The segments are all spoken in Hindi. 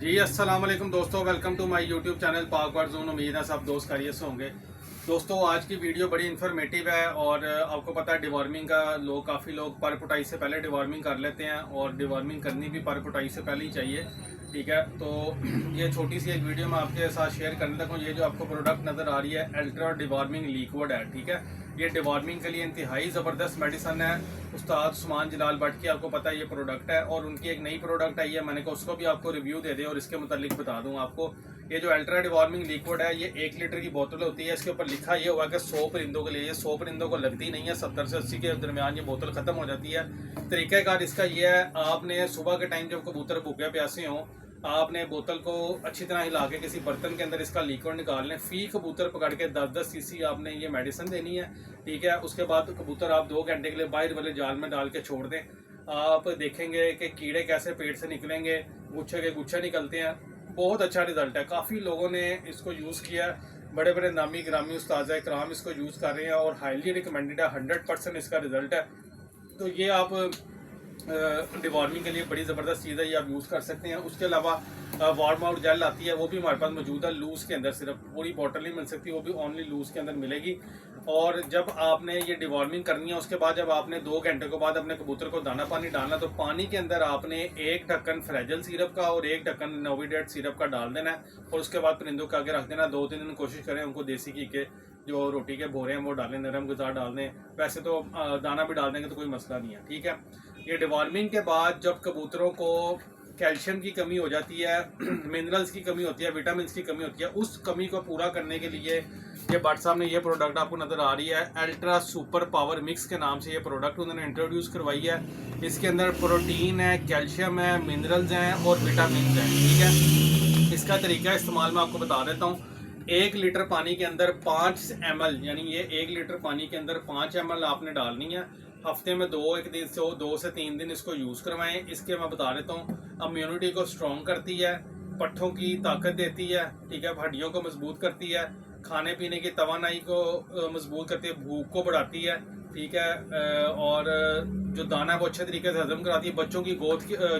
जी अस्सलाम वालेकुम दोस्तों, welcome to my YouTube channel Pak bird zone. उम्मीद है सब दोस्त खैरियत से होंगे। दोस्तों आज की वीडियो बड़ी इन्फॉर्मेटिव है और आपको पता है डिवॉर्मिंग का काफ़ी लोग पर पुटाई से पहले डिवॉर्मिंग कर लेते हैं और डिवॉर्मिंग करनी भी पर पुटाई से पहले ही चाहिए। ठीक है, तो ये छोटी सी एक वीडियो मैं आपके साथ शेयर करने लगा हूँ। ये जो आपको प्रोडक्ट नज़र आ रही है अल्ट्रा डिवॉर्मिंग लिक्विड है। ठीक है, ये डिवॉर्मिंग के लिए इंतहाई ज़बरदस्त मेडिसन है। उस्ताद उस्मान जलाल भट्ट की आपको पता है ये प्रोडक्ट है और उनकी एक नई प्रोडक्ट आई है। मैंने कहा उसको भी आपको रिव्यू दे दें और इसके मुतालिक बता दूँ आपको। ये जो अल्ट्रा डिवॉर्मिंग लिक्विड है ये 1 लीटर की बोतल होती है। इसके ऊपर लिखा ये हुआ कि 100 परिंदों के लिए। ये 100 परिंदों को लगती नहीं है, 70 से 80 के दरमियान ये बोतल ख़त्म हो जाती है। तरीक़ाकार इसका ये है, आपने सुबह के टाइम जब कबूतर भूखे प्यासे हों, आपने बोतल को अच्छी तरह हिला के किसी बर्तन के अंदर इसका लिक्विड निकाल लें। फी कबूतर पकड़ के 10-10 सीसी आपने ये मेडिसिन देनी है। ठीक है, उसके बाद कबूतर आप 2 घंटे के लिए बाहर वाले जाल में डाल के छोड़ दें। आप देखेंगे कि कीड़े कैसे पेट से निकलेंगे, गुच्छे के गुच्छे निकलते हैं। बहुत अच्छा रिजल्ट है, काफ़ी लोगों ने इसको यूज़ किया है। बड़े बड़े नामी ग्रामी उस्ताज़ कराम इसको यूज़ कर रहे हैं और हाईली रिकमेंडेड है। 100% इसका रिजल्ट है। तो ये आप डिवॉर्मिंग के लिए बड़ी ज़बरदस्त चीज़ है, ये आप यूज़ कर सकते हैं। उसके अलावा वार्म आउट जेल आती है, वो भी हमारे पास मौजूद है लूज़ के अंदर। सिर्फ पूरी बॉटल नहीं मिल सकती, वो भी ओनली लूज़ के अंदर मिलेगी। और जब आपने ये डिवॉर्मिंग करनी है उसके बाद जब आपने 2 घंटे के बाद अपने कबूतर को दाना पानी डालना, तो पानी के अंदर आपने 1 ढक्कन फ्रेजल सिरप का और 1 ढक्कन नोविडेट सिरप का डाल देना है और उसके बाद परिंदों के आगे रख देना। 2-3 दिन कोशिश करें उनको देसी घी के जो रोटी के बोरे हैं वो डालें, नरम ग़िज़ा डाल दें। वैसे तो दाना भी डाल देंगे तो कोई मसला नहीं है। ठीक है, ये डिवॉर्मिंग के बाद जब कबूतरों को कैल्शियम की कमी हो जाती है, मिनरल्स की कमी होती है, विटामिन की कमी होती है, उस कमी को पूरा करने के लिए ये भट्ट साहब ने ये प्रोडक्ट आपको नज़र आ रही है अल्ट्रा सुपर पावर मिक्स के नाम से ये प्रोडक्ट उन्होंने इंट्रोड्यूस करवाई है। इसके अंदर प्रोटीन है, कैल्शियम है, मिनरल्स हैं और विटामिन हैं। ठीक है, इसका तरीका इस्तेमाल मैं आपको बता देता हूँ। 1 लीटर पानी के अंदर 5 ml, यानी ये 1 लीटर पानी के अंदर 5 ml आपने डालनी है। हफ्ते में 2 से 3 दिन इसको यूज़ करवाएं। इसके मैं बता देता हूँ, इम्यूनिटी को स्ट्रॉन्ग करती है, पट्ठों की ताकत देती है। ठीक है, हड्डियों को मजबूत करती है, खाने पीने की तवानाई को मजबूत करती है, भूख को बढ़ाती है। ठीक है, और जो दाना है वो अच्छे तरीके से हजम कराती है। बच्चों की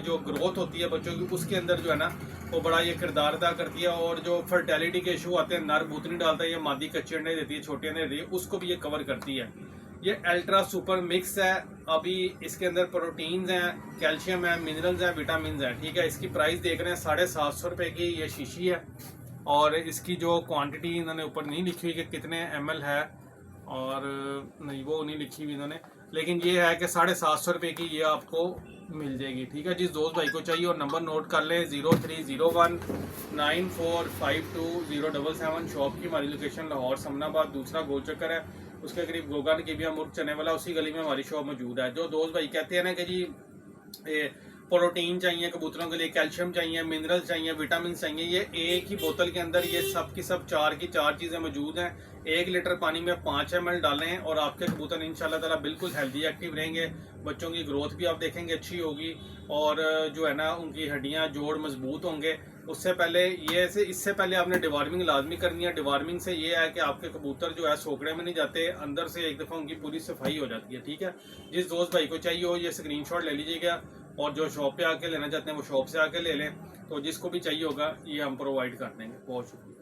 जो ग्रोथ होती है बच्चों की, उसके अंदर जो है ना वो बड़ा ये किरदार अदा करती है। और जो फर्टेलिटी के इशू आते हैं, नर बूतनी डालता है, ये मादी कच्चे अंडे देती है, छोटे अंडे देती है, उसको भी ये कवर करती है। ये अल्ट्रा सुपर मिक्स है। अभी इसके अंदर प्रोटीन्स हैं, कैल्शियम है, मिनरल्स हैं, विटामिन हैं। ठीक है, इसकी प्राइस देख रहे हैं 750 रुपये की ये शीशी है और इसकी जो क्वांटिटी इन्होंने ऊपर नहीं लिखी हुई कि कितने ml है, और नहीं वो नहीं लिखी हुई इन्होंने, लेकिन ये है कि 750 रुपये की ये आपको मिल जाएगी। ठीक है, जिस दोस्त भाई को चाहिए और नंबर नोट कर लें 0301 9452 शॉप की हमारी लोकेशन लाहौर समनाबाद, दूसरा गोल चक्कर है, उसके करीब गोगा की भी मुर्ग चने वाला उसी गली में हमारी शॉप मौजूद है। जो दोस्त भाई कहते हैं ना कि जी प्रोटीन चाहिए कबूतरों के लिए, कैल्शियम चाहिए, मिनरल चाहिए, विटामिन चाहिए, ये एक ही बोतल के अंदर ये सब की सब 4 की 4 चीज़ें मौजूद हैं। 1 लीटर पानी में 5 ml डालें और आपके कबूतर इंशाल्लाह ताला बिल्कुल हेल्दी एक्टिव रहेंगे। बच्चों की ग्रोथ भी आप देखेंगे अच्छी होगी और जो है ना उनकी हड्डियां जोड़ मजबूत होंगे। उससे पहले इससे पहले आपने डिवॉर्मिंग लाजमी करनी है। डिवॉर्मिंग से ये है कि आपके कबूतर जो है सोकड़े में नहीं जाते, अंदर से एक दफ़ा उनकी पूरी सफाई हो जाती है। ठीक है, जिस दोस्त भाई को चाहिए हो ये स्क्रीनशॉट ले लीजिएगा और जो शॉप पे आके लेना चाहते हैं वो शॉप से आके ले लें। तो जिसको भी चाहिए होगा ये हम प्रोवाइड कर देंगे। बहुत शुक्रिया।